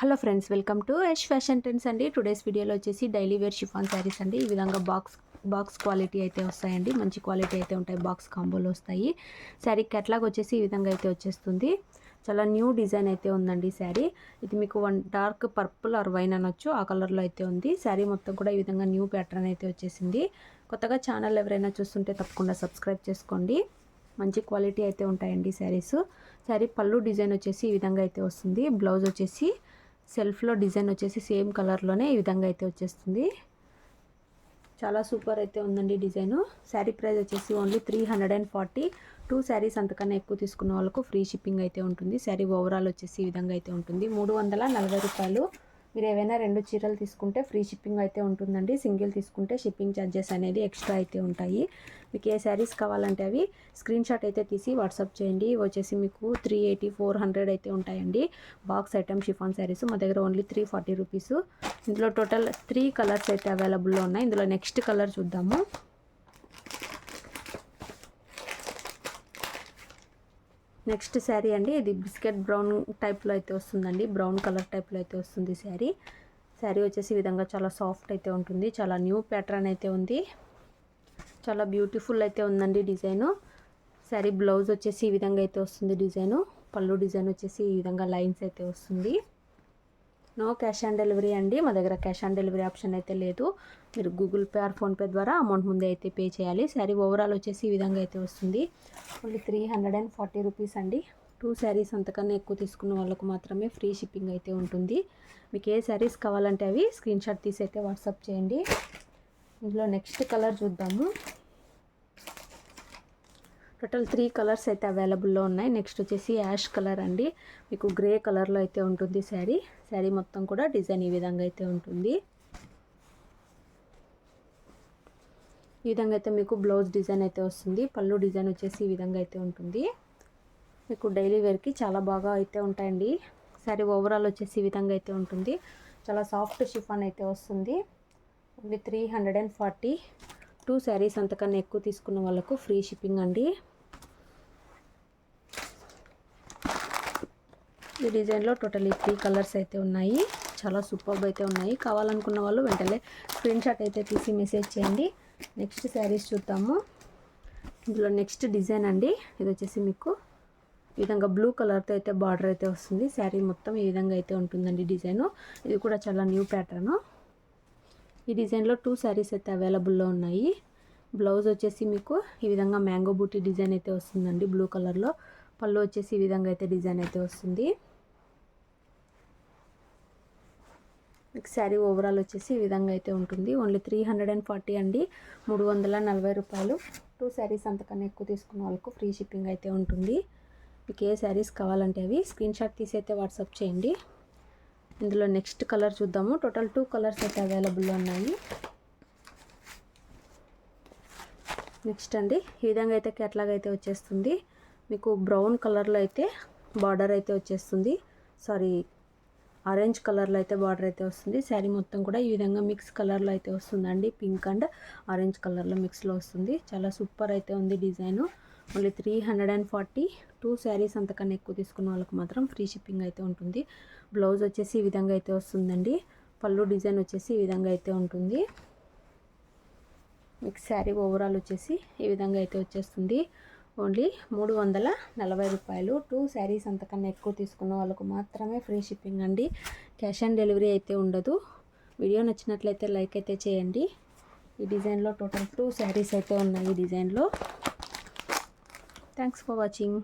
Hello friends, welcome to Yash fashion trends అండి. Today's వీడియోలో వచ్చేసి డైలీ వేర్ షిఫాన్ శారీస్ అండి. ఈ విధంగా బాక్స్ క్వాలిటీ అయితే వస్తాయండి. మంచి క్వాలిటీ అయితే ఉంటాయి. బాక్స్ కాంబోలో వస్తాయి. శారీ కేటలాగ్ వచ్చేసి ఈ విధంగా అయితే వచ్చేస్తుంది. చాలా న్యూ డిజైన్ అయితే ఉందండి శారీ. ఇది మీకు డార్క్ పర్పుల్ ఆర్ వైన్ అనొచ్చు, ఆ కలర్లో అయితే ఉంది. శారీ మొత్తం కూడా ఈ విధంగా న్యూ ప్యాటర్న్ అయితే వచ్చేసింది. కొత్తగా ఛానల్ ఎవరైనా చూస్తుంటే తప్పకుండా సబ్స్క్రైబ్ చేసుకోండి. మంచి క్వాలిటీ అయితే ఉంటాయండి శారీస్. శారీ పళ్ళు డిజైన్ వచ్చేసి ఈ విధంగా అయితే వస్తుంది. బ్లౌజ్ వచ్చేసి సెల్ఫ్లో డిజైన్ వచ్చేసి సేమ్ కలర్లోనే ఈ విధంగా అయితే వచ్చేస్తుంది. చాలా సూపర్ అయితే ఉందండి డిజైను. శారీ ప్రైస్ వచ్చేసి ఓన్లీ 340. 2 శారీస్ అంతకన్నా ఎక్కువ తీసుకున్న వాళ్ళకు ఫ్రీ షిప్పింగ్ అయితే ఉంటుంది. శారీ ఓవరాల్ వచ్చేసి ఈ విధంగా అయితే ఉంటుంది. 340 రూపాయలు. మీరు ఏవైనా 2 చీరలు తీసుకుంటే ఫ్రీ షిప్పింగ్ అయితే ఉంటుందండి. సింగిల్ తీసుకుంటే షిప్పింగ్ ఛార్జెస్ అనేది ఎక్స్ట్రా అయితే ఉంటాయి. మీకు ఏ శారీస్ కావాలంటే అవి స్క్రీన్ షాట్ అయితే తీసి వాట్సాప్ చేయండి. వచ్చేసి మీకు 380, 400 అయితే ఉంటాయండి. బాక్స్ ఐటమ్ షిఫాన్ శారీస్ మా దగ్గర ఓన్లీ 340 రూపీస్. ఇందులో టోటల్ 3 కలర్స్ అయితే అవైలబుల్లో ఉన్నాయి. ఇందులో నెక్స్ట్ కలర్ చూద్దాము. నెక్స్ట్ శారీ అండి. ఇది బిస్కెట్ బ్రౌన్ టైప్లో అయితే వస్తుందండి. బ్రౌన్ కలర్ టైప్లో అయితే వస్తుంది శారీ. శారీ వచ్చేసి ఈ విధంగా చాలా సాఫ్ట్ అయితే ఉంటుంది. చాలా న్యూ ప్యాటర్న్ అయితే ఉంది. చాలా బ్యూటిఫుల్ అయితే ఉందండి డిజైను. శారీ బ్లౌజ్ వచ్చేసి ఈ విధంగా అయితే వస్తుంది డిజైను. పళ్ళు డిజైన్ వచ్చేసి ఈ విధంగా లైన్స్ అయితే వస్తుంది. నో క్యాష్ ఆన్ డెలివరీ అండి. మా దగ్గర క్యాష్ ఆన్ డెలివరీ ఆప్షన్ అయితే లేదు. మీరు గూగుల్ పే ఆర్ ఫోన్పే ద్వారా అమౌంట్ ముందే అయితే పే చేయాలి. శారీ ఓవరాల్ వచ్చేసి ఈ విధంగా అయితే వస్తుంది. ఓన్లీ 340 రూపీస్ అండి. 2 శారీస్ అంతకన్నా ఎక్కువ తీసుకున్న వాళ్ళకు మాత్రమే ఫ్రీ షిప్పింగ్ అయితే ఉంటుంది. మీకు ఏ శారీస్ కావాలంటే అవి స్క్రీన్ షాట్ తీసి అయితే వాట్సాప్ చేయండి. ఇందులో నెక్స్ట్ కలర్ చూద్దాము. టోటల్ 3 కలర్స్ అయితే అవైలబుల్లో ఉన్నాయి. నెక్స్ట్ వచ్చేసి యాష్ కలర్ అండి. మీకు గ్రే కలర్లో అయితే ఉంటుంది శారీ. శారీ మొత్తం కూడా డిజైన్ ఈ విధంగా అయితే ఉంటుంది. ఈ విధంగా అయితే మీకు బ్లౌజ్ డిజైన్ అయితే వస్తుంది. పళ్ళు డిజైన్ వచ్చేసి ఈ విధంగా అయితే ఉంటుంది. మీకు డైలీ వేర్కి చాలా బాగా అయితే ఉంటాయండి. శారీ ఓవరాల్ వచ్చేసి ఈ విధంగా అయితే ఉంటుంది. చాలా సాఫ్ట్ షిఫాన్ అయితే వస్తుంది. ఓన్లీ 340. 2 శారీస్ అంతకన్నా ఎక్కువ తీసుకున్న వాళ్ళకు ఫ్రీ షిప్పింగ్ అండి. ఈ డిజైన్లో టోటలీ 3 కలర్స్ అయితే ఉన్నాయి. చాలా సూపర్బ్ అయితే ఉన్నాయి. కావాలనుకున్న వాళ్ళు వెంటనే స్క్రీన్ షాట్ అయితే తీసి మెసేజ్ చేయండి. నెక్స్ట్ శారీస్ చూద్దాము. ఇందులో నెక్స్ట్ డిజైన్ అండి. ఇది వచ్చేసి మీకు ఈ విధంగా బ్లూ కలర్తో అయితే బార్డర్ అయితే వస్తుంది. శారీ మొత్తం ఈ విధంగా అయితే ఉంటుందండి డిజైను. ఇది కూడా చాలా న్యూ ప్యాటర్ను. ఈ డిజైన్లో 2 శారీస్ అయితే అవైలబుల్లో ఉన్నాయి. బ్లౌజ్ వచ్చేసి మీకు ఈ విధంగా మ్యాంగో బూటీ డిజైన్ అయితే వస్తుందండి బ్లూ కలర్లో. పళ్ళు వచ్చేసి ఈ విధంగా అయితే డిజైన్ అయితే వస్తుంది. మీకు శారీ ఓవరాల్ వచ్చేసి ఈ విధంగా అయితే ఉంటుంది. ఓన్లీ 340 అండి. 340 రూపాయలు. 2 శారీస్ అంతకన్నా ఎక్కువ తీసుకున్న వాళ్ళకు ఫ్రీ షిప్పింగ్ అయితే ఉంటుంది. మీకు ఏ శారీస్ కావాలంటే అవి స్క్రీన్ షాట్ తీసి అయితే వాట్సాప్ చేయండి. ఇందులో నెక్స్ట్ కలర్ చూద్దాము. టోటల్ 2 కలర్స్ అయితే అవైలబుల్లో ఉన్నాయి. నెక్స్ట్ అండి ఈ విధంగా అయితే కేటలాగ్ అయితే వచ్చేస్తుంది. మీకు బ్రౌన్ కలర్లో అయితే బార్డర్ అయితే వచ్చేస్తుంది. ఆరెంజ్ కలర్లో అయితే బార్డర్ అయితే వస్తుంది. శారీ మొత్తం కూడా ఈ విధంగా మిక్స్ కలర్లో అయితే వస్తుందండి. పింక్ అండ్ ఆరెంజ్ కలర్లో మిక్స్లో వస్తుంది. చాలా సూపర్ అయితే ఉంది డిజైను. ఓన్లీ 340. 2 శారీస్ అంతకన్నా ఎక్కువ తీసుకున్న వాళ్ళకి మాత్రం ఫ్రీ షిప్పింగ్ అయితే ఉంటుంది. బ్లౌజ్ వచ్చేసి ఈ విధంగా అయితే వస్తుందండి. పళ్ళు డిజైన్ వచ్చేసి ఈ విధంగా అయితే ఉంటుంది. మీకు శారీ ఓవరాల్ వచ్చేసి ఈ విధంగా అయితే వచ్చేస్తుంది. ఓన్లీ 340 రూపాయలు. 2 శారీస్ అంతకన్నా ఎక్కువ తీసుకున్న వాళ్ళకు మాత్రమే ఫ్రీ షిప్పింగ్ అండి. క్యాష్ ఆన్ డెలివరీ అయితే ఉండదు. వీడియో నచ్చినట్లయితే లైక్ అయితే చేయండి. ఈ డిజైన్లో టోటల్ 2 శారీస్ అయితే ఉన్నాయి. ఈ డిజైన్లో థ్యాంక్స్ ఫర్ వాచింగ్.